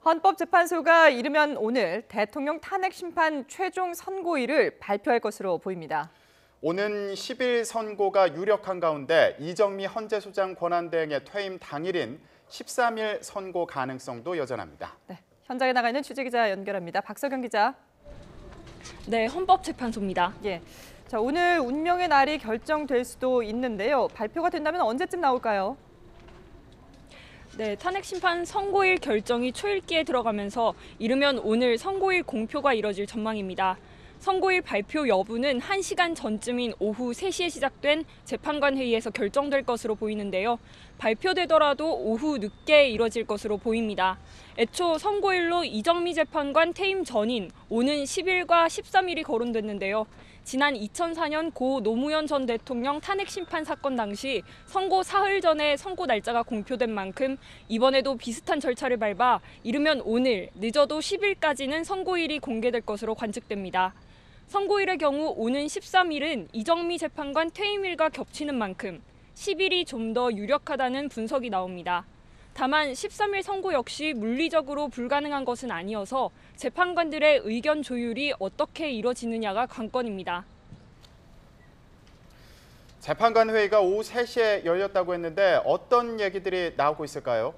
헌법재판소가 이르면 오늘 대통령 탄핵 심판 최종 선고일을 발표할 것으로 보입니다. 오는 10일 선고가 유력한 가운데 이정미 헌재소장 권한대행의 퇴임 당일인 13일 선고 가능성도 여전합니다. 네, 현장에 나가 있는 취재기자 연결합니다. 박석영 기자. 네, 헌법재판소입니다. 예, 자, 오늘 운명의 날이 결정될 수도 있는데요. 발표가 된다면 언제쯤 나올까요? 네, 탄핵 심판 선고일 결정이 초읽기에 들어가면서 이르면 오늘 선고일 공표가 이뤄질 전망입니다. 선고일 발표 여부는 1시간 전쯤인 오후 3시에 시작된 재판관 회의에서 결정될 것으로 보이는데요. 발표되더라도 오후 늦게 이뤄질 것으로 보입니다. 애초 선고일로 이정미 재판관 퇴임 전인 오는 10일과 13일이 거론됐는데요. 지난 2004년 고 노무현 전 대통령 탄핵 심판 사건 당시 선고 사흘 전에 선고 날짜가 공표된 만큼 이번에도 비슷한 절차를 밟아 이르면 오늘, 늦어도 10일까지는 선고일이 공개될 것으로 관측됩니다. 선고일의 경우 오는 13일은 이정미 재판관 퇴임일과 겹치는 만큼 10일이 좀 더 유력하다는 분석이 나옵니다. 다만 13일 선고 역시 물리적으로 불가능한 것은 아니어서 재판관들의 의견 조율이 어떻게 이뤄지느냐가 관건입니다. 재판관 회의가 오후 3시에 열렸다고 했는데 어떤 얘기들이 나오고 있을까요?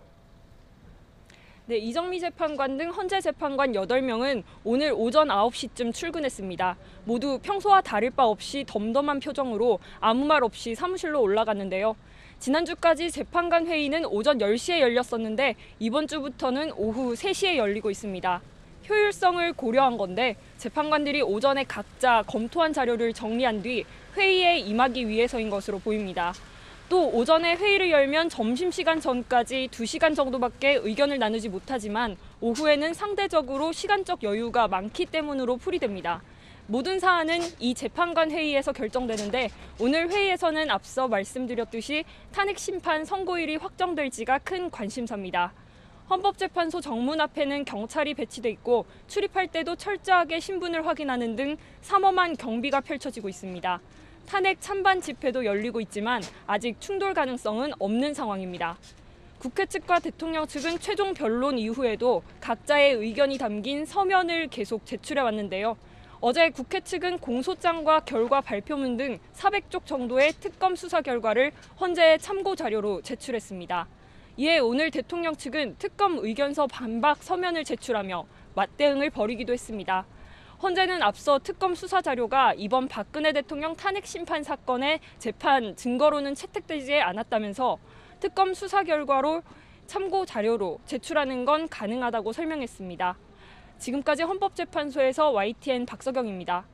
네, 이정미 재판관 등 헌재 재판관 8명은 오늘 오전 9시쯤 출근했습니다. 모두 평소와 다를 바 없이 덤덤한 표정으로 아무 말 없이 사무실로 올라갔는데요. 지난주까지 재판관 회의는 오전 10시에 열렸었는데 이번 주부터는 오후 3시에 열리고 있습니다. 효율성을 고려한 건데 재판관들이 오전에 각자 검토한 자료를 정리한 뒤 회의에 임하기 위해서인 것으로 보입니다. 또 오전에 회의를 열면 점심시간 전까지 2시간 정도밖에 의견을 나누지 못하지만 오후에는 상대적으로 시간적 여유가 많기 때문으로 풀이됩니다. 모든 사안은 이 재판관 회의에서 결정되는데 오늘 회의에서는 앞서 말씀드렸듯이 탄핵 심판 선고일이 확정될지가 큰 관심사입니다. 헌법재판소 정문 앞에는 경찰이 배치돼 있고 출입할 때도 철저하게 신분을 확인하는 등 삼엄한 경비가 펼쳐지고 있습니다. 탄핵 찬반 집회도 열리고 있지만 아직 충돌 가능성은 없는 상황입니다. 국회 측과 대통령 측은 최종 변론 이후에도 각자의 의견이 담긴 서면을 계속 제출해 왔는데요. 어제 국회 측은 공소장과 결과 발표문 등 400쪽 정도의 특검 수사 결과를 헌재에 참고 자료로 제출했습니다. 이에 오늘 대통령 측은 특검 의견서 반박 서면을 제출하며 맞대응을 벌이기도 했습니다. 헌재는 앞서 특검 수사 자료가 이번 박근혜 대통령 탄핵 심판 사건의 재판 증거로는 채택되지 않았다면서 특검 수사 결과로 참고 자료로 제출하는 건 가능하다고 설명했습니다. 지금까지 헌법재판소에서 YTN 박석영입니다.